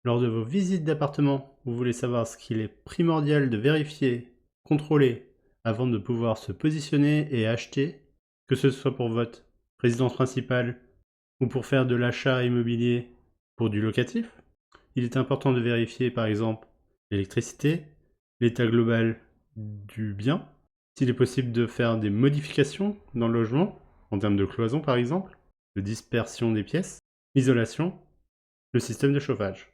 Lors de vos visites d'appartement, vous voulez savoir ce qu'il est primordial de vérifier, contrôler, avant de pouvoir se positionner et acheter, que ce soit pour votre résidence principale ou pour faire de l'achat immobilier pour du locatif. Il est important de vérifier par exemple l'électricité, l'état global du bien, s'il est possible de faire des modifications dans le logement, en termes de cloison par exemple, de dispersion des pièces, l'isolation, le système de chauffage.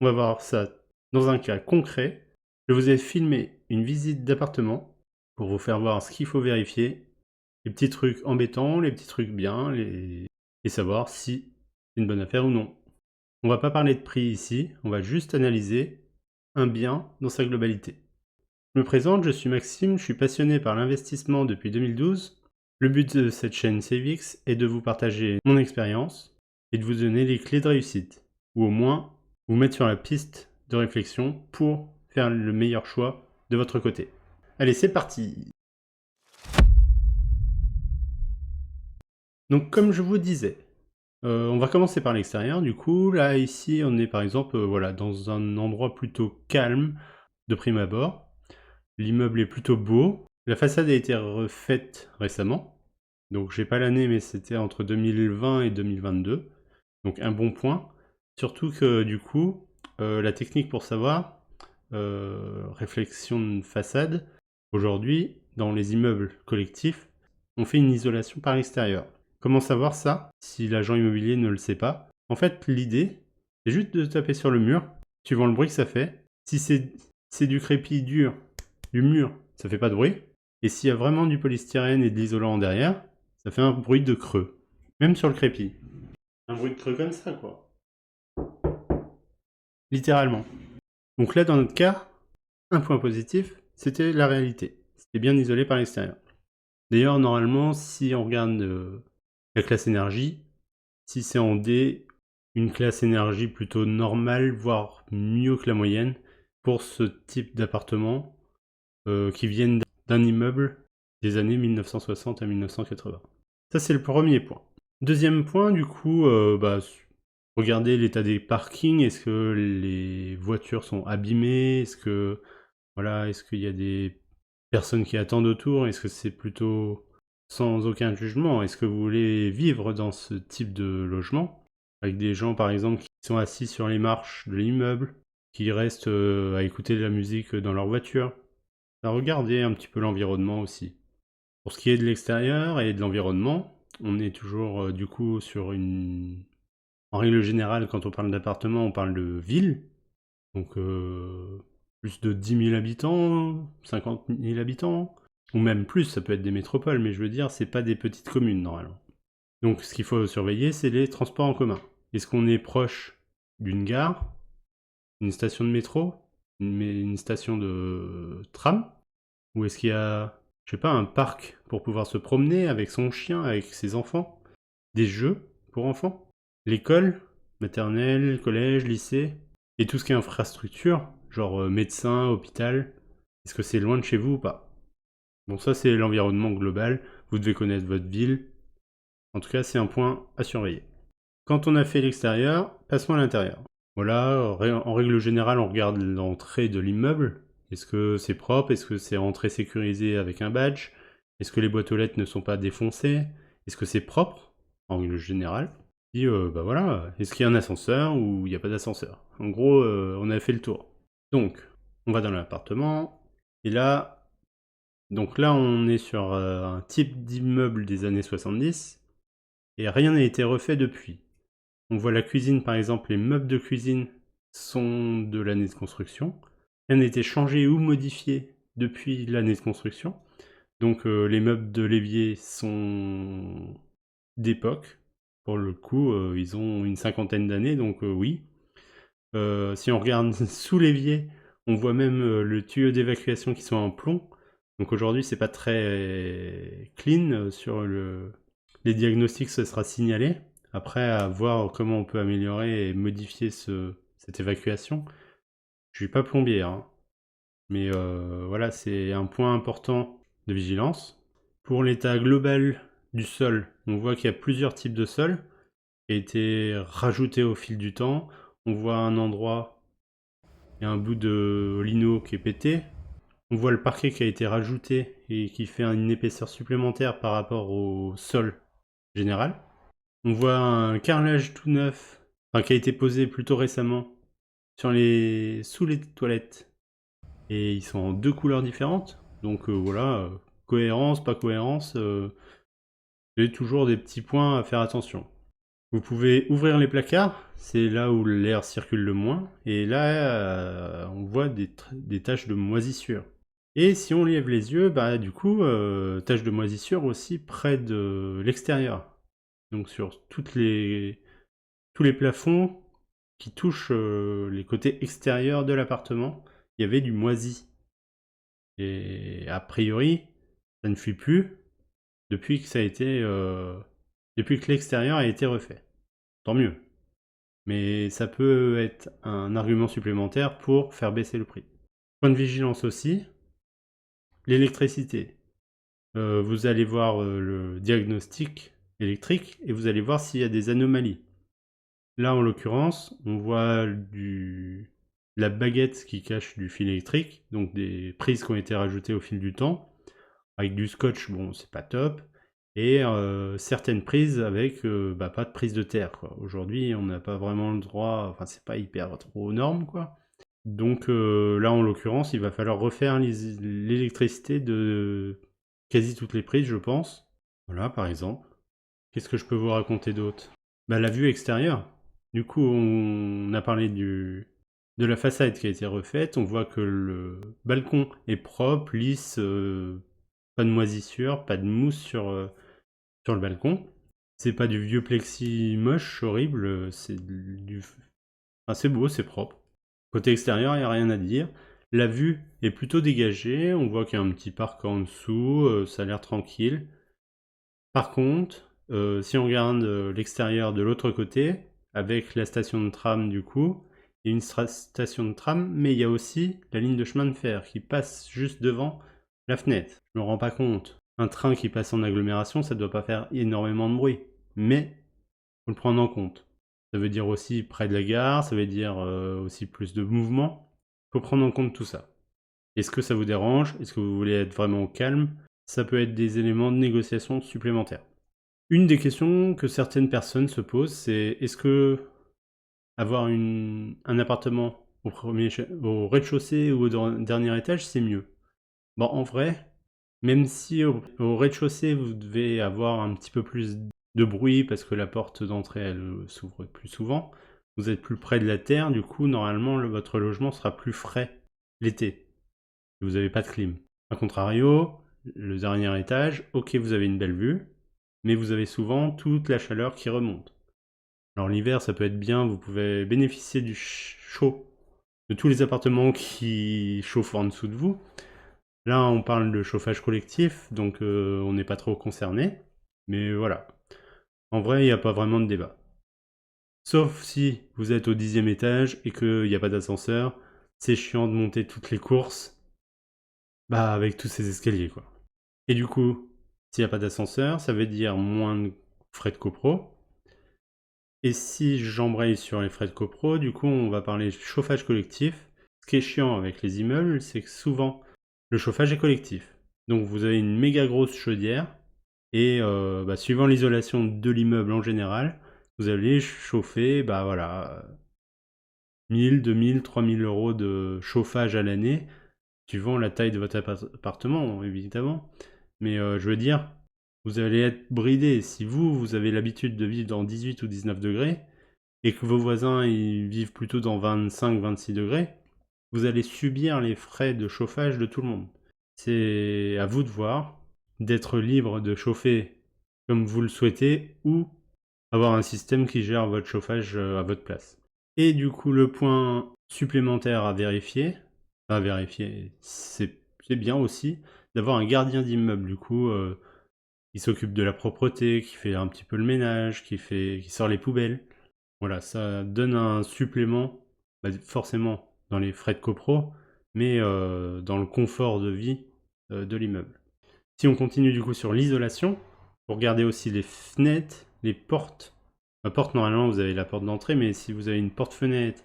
On va voir ça dans un cas concret. Je vous ai filmé une visite d'appartement pour vous faire voir ce qu'il faut vérifier, les petits trucs embêtants, les petits trucs bien, et savoir si c'est une bonne affaire ou non. On va pas parler de prix ici, on va juste analyser un bien dans sa globalité. Je me présente, je suis Maxime, je suis passionné par l'investissement depuis 2012. Le but de cette chaîne CVX est de vous partager mon expérience et de vous donner les clés de réussite, ou au moins vous mettre sur la piste de réflexion pour faire le meilleur choix de votre côté. Allez, c'est parti! Donc comme je vous disais, on va commencer par l'extérieur du coup. Là, ici, on est par exemple, voilà, dans un endroit plutôt calme de prime abord. L'immeuble est plutôt beau. La façade a été refaite récemment. Donc j'ai pas l'année, mais c'était entre 2020 et 2022. Donc un bon point. Surtout que du coup, la technique pour savoir, réflexion de façade, aujourd'hui, dans les immeubles collectifs, on fait une isolation par l'extérieur. Comment savoir ça si l'agent immobilier ne le sait pas? En fait, l'idée, c'est juste de taper sur le mur, suivant le bruit que ça fait. Si c'est du crépi dur, du mur, ça fait pas de bruit. Et s'il y a vraiment du polystyrène et de l'isolant derrière, ça fait un bruit de creux. Même sur le crépi. Un bruit de creux comme ça, quoi. Littéralement. Donc là, dans notre cas, un point positif, c'était la réalité. C'était bien isolé par l'extérieur. D'ailleurs, normalement, si on regarde la classe énergie, si c'est en D, une classe énergie plutôt normale, voire mieux que la moyenne, pour ce type d'appartement qui viennent d'un immeuble des années 1960 à 1980. Ça, c'est le premier point. Deuxième point, du coup, regardez l'état des parkings. Est-ce que les voitures sont abîmées? Est-ce que, voilà, est-ce qu'il y a des personnes qui attendent autour? Est-ce que c'est plutôt sans aucun jugement? Est-ce que vous voulez vivre dans ce type de logement? Avec des gens, par exemple, qui sont assis sur les marches de l'immeuble, qui restent à écouter de la musique dans leur voiture. Regardez un petit peu l'environnement aussi. Pour ce qui est de l'extérieur et de l'environnement, on est toujours du coup sur une... En règle générale, quand on parle d'appartement, on parle de ville. Donc plus de 10 000 habitants, 50 000 habitants, ou même plus, ça peut être des métropoles, mais je veux dire, c'est pas des petites communes normalement. Donc ce qu'il faut surveiller, c'est les transports en commun. Est-ce qu'on est proche d'une gare, une station de métro, une station de tram? Ou est-ce qu'il y a, je sais pas, un parc pour pouvoir se promener avec son chien, avec ses enfants? Des jeux pour enfants? L'école, maternelle, collège, lycée? Et tout ce qui est infrastructure, genre médecin, hôpital, est-ce que c'est loin de chez vous ou pas? Bon, ça c'est l'environnement global, vous devez connaître votre ville. En tout cas, c'est un point à surveiller. Quand on a fait l'extérieur, passons à l'intérieur. Voilà, en règle générale, on regarde l'entrée de l'immeuble. Est-ce que c'est propre? Est-ce que c'est entrée sécurisée avec un badge? Est-ce que les boîtes aux lettres ne sont pas défoncées? Est-ce que c'est propre, en règle générale? Et bah voilà, est-ce qu'il y a un ascenseur ou il n'y a pas d'ascenseur? En gros, on a fait le tour. Donc, on va dans l'appartement, et là, donc là on est sur un type d'immeuble des années 70, et rien n'a été refait depuis. On voit la cuisine par exemple, les meubles de cuisine sont de l'année de construction. Rien n'a été changé ou modifié depuis l'année de construction. Donc les meubles de l'évier sont d'époque. Pour le coup, ils ont une cinquantaine d'années, donc oui. Si on regarde sous l'évier, on voit même le tuyau d'évacuation qui sont en plomb. Donc aujourd'hui, c'est pas très clean sur les diagnostics, ce sera signalé. Après, à voir comment on peut améliorer et modifier cette évacuation. Je suis pas plombier, hein. Mais voilà, c'est un point important de vigilance. Pour l'état global du sol, on voit qu'il y a plusieurs types de sols qui ont été rajoutés au fil du temps. on voit un endroit, il y a un bout de lino qui est pété. On voit le parquet qui a été rajouté et qui fait une épaisseur supplémentaire par rapport au sol général. On voit un carrelage tout neuf, enfin qui a été posé plutôt récemment, sous les toilettes. Et ils sont en 2 couleurs différentes. Donc voilà, cohérence, pas cohérence, il y a toujours des petits points à faire attention. Vous pouvez ouvrir les placards, c'est là où l'air circule le moins, et là on voit des taches de moisissure. Et si on lève les yeux, bah du coup, taches de moisissure aussi près de l'extérieur. Donc sur tous les plafonds qui touchent les côtés extérieurs de l'appartement, il y avait du moisi. Et a priori, ça ne fuit plus depuis que ça a été, depuis que l'extérieur a été refait. Tant mieux. Mais ça peut être un argument supplémentaire pour faire baisser le prix. Point de vigilance aussi, l'électricité. Vous allez voir le diagnostic électrique et vous allez voir s'il y a des anomalies. Là, en l'occurrence, on voit la baguette qui cache du fil électrique, donc des prises qui ont été rajoutées au fil du temps. Avec du scotch, bon, c'est pas top. Et certaines prises avec pas de prise de terre, quoi. Aujourd'hui, on n'a pas vraiment le droit, enfin, c'est pas hyper trop aux normes, quoi. Donc là, en l'occurrence, il va falloir refaire l'électricité de quasi toutes les prises, je pense. Voilà, par exemple. Qu'est-ce que je peux vous raconter d'autre? Bah, la vue extérieure. Du coup, on a parlé de la façade qui a été refaite. On voit que le balcon est propre, lisse, pas de moisissure, pas de mousse sur le balcon. C'est pas du vieux plexi moche, horrible, c'est beau, c'est propre. Côté extérieur, il n'y a rien à dire. La vue est plutôt dégagée, on voit qu'il y a un petit parc en dessous, ça a l'air tranquille. Par contre, si on regarde l'extérieur de l'autre côté, avec la station de tram du coup, il y a une station de tram, mais il y a aussi la ligne de chemin de fer qui passe juste devant la fenêtre. Je me rends pas compte. Un train qui passe en agglomération, ça doit pas faire énormément de bruit, mais faut le prendre en compte. Ça veut dire aussi près de la gare, ça veut dire aussi plus de mouvement. Faut prendre en compte tout ça. Est-ce que ça vous dérange? Est-ce que vous voulez être vraiment au calme? Ça peut être des éléments de négociation supplémentaires. Une des questions que certaines personnes se posent, c'est est-ce que avoir un appartement au rez-de-chaussée ou au dernier étage, c'est mieux? Bon, en vrai, même si au rez-de-chaussée, vous devez avoir un petit peu plus de bruit parce que la porte d'entrée, elle s'ouvre plus souvent, vous êtes plus près de la terre, du coup, normalement, votre logement sera plus frais l'été. Vous n'avez pas de clim. A contrario, le dernier étage, ok, vous avez une belle vue, mais vous avez souvent toute la chaleur qui remonte. Alors l'hiver, ça peut être bien, vous pouvez bénéficier du chaud de tous les appartements qui chauffent en dessous de vous. Là, on parle de chauffage collectif, donc on n'est pas trop concerné. Mais voilà. En vrai, il n'y a pas vraiment de débat. Sauf si vous êtes au 10e étage et qu'il n'y a pas d'ascenseur, c'est chiant de monter toutes les courses avec tous ces escaliers, quoi. Et du coup, s'il n'y a pas d'ascenseur, ça veut dire moins de frais de copro. Et si j'embraye sur les frais de copro, du coup, on va parler chauffage collectif. Ce qui est chiant avec les immeubles, c'est que souvent, le chauffage est collectif. Donc vous avez une méga grosse chaudière, et suivant l'isolation de l'immeuble en général, vous allez chauffer, 1000, 2000, 3000 euros de chauffage à l'année, suivant la taille de votre appartement, évidemment. Mais je veux dire, vous allez être bridé. Si vous avez l'habitude de vivre dans 18 ou 19 degrés, et que vos voisins ils vivent plutôt dans 25-26 degrés, vous allez subir les frais de chauffage de tout le monde. C'est à vous de voir, d'être libre de chauffer comme vous le souhaitez, ou avoir un système qui gère votre chauffage à votre place. Et du coup, le point supplémentaire à vérifier, c'est bien aussi d'avoir un gardien d'immeuble, du coup, qui s'occupe de la propreté, qui fait un petit peu le ménage, qui sort les poubelles. Voilà, ça donne un supplément, forcément dans les frais de copro, mais dans le confort de vie de l'immeuble. Si on continue du coup sur l'isolation, vous regardez aussi les fenêtres, les portes La porte, normalement, vous avez la porte d'entrée, mais si vous avez une porte-fenêtre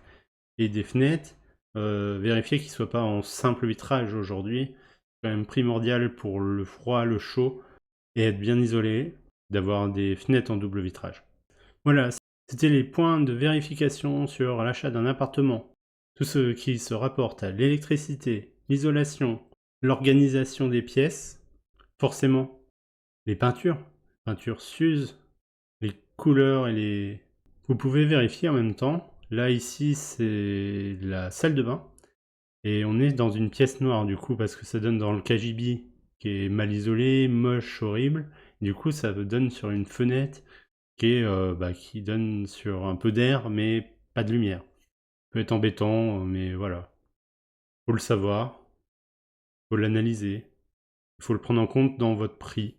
et des fenêtres, vérifiez qu'ils ne soient pas en simple vitrage aujourd'hui. C'est quand même primordial pour le froid, le chaud, et être bien isolé, d'avoir des fenêtres en double vitrage. Voilà, c'était les points de vérification sur l'achat d'un appartement. Tout ce qui se rapporte à l'électricité, l'isolation, l'organisation des pièces, forcément les peintures s'usent, les couleurs et les... Vous pouvez vérifier en même temps. Là, ici, c'est la salle de bain. Et on est dans une pièce noire, du coup, parce que ça donne dans le KGB, qui est mal isolé, moche, horrible. Du coup, ça donne sur une fenêtre qui donne sur un peu d'air, mais pas de lumière. Ça peut être embêtant, mais voilà. Faut le savoir, faut l'analyser, il faut le prendre en compte dans votre prix.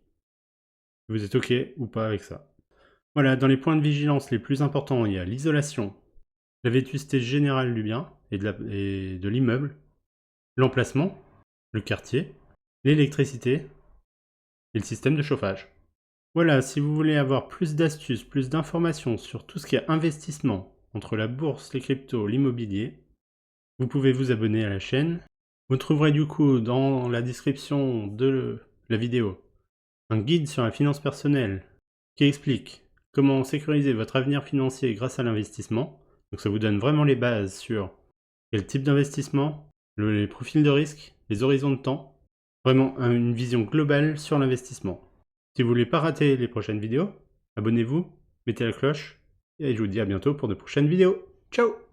Vous êtes OK ou pas avec ça. Voilà, dans les points de vigilance les plus importants, il y a l'isolation, la vétusté générale du bien et de l'immeuble, l'emplacement, le quartier, l'électricité et le système de chauffage. Voilà, si vous voulez avoir plus d'astuces, plus d'informations sur tout ce qui est investissement entre la bourse, les cryptos, l'immobilier, vous pouvez vous abonner à la chaîne. Vous trouverez du coup dans la description de la vidéo un guide sur la finance personnelle qui explique comment sécuriser votre avenir financier grâce à l'investissement. Donc ça vous donne vraiment les bases sur quel type d'investissement, les profils de risque, les horizons de temps, vraiment une vision globale sur l'investissement. Si vous voulez pas rater les prochaines vidéos, abonnez-vous, mettez la cloche, et je vous dis à bientôt pour de prochaines vidéos. Ciao!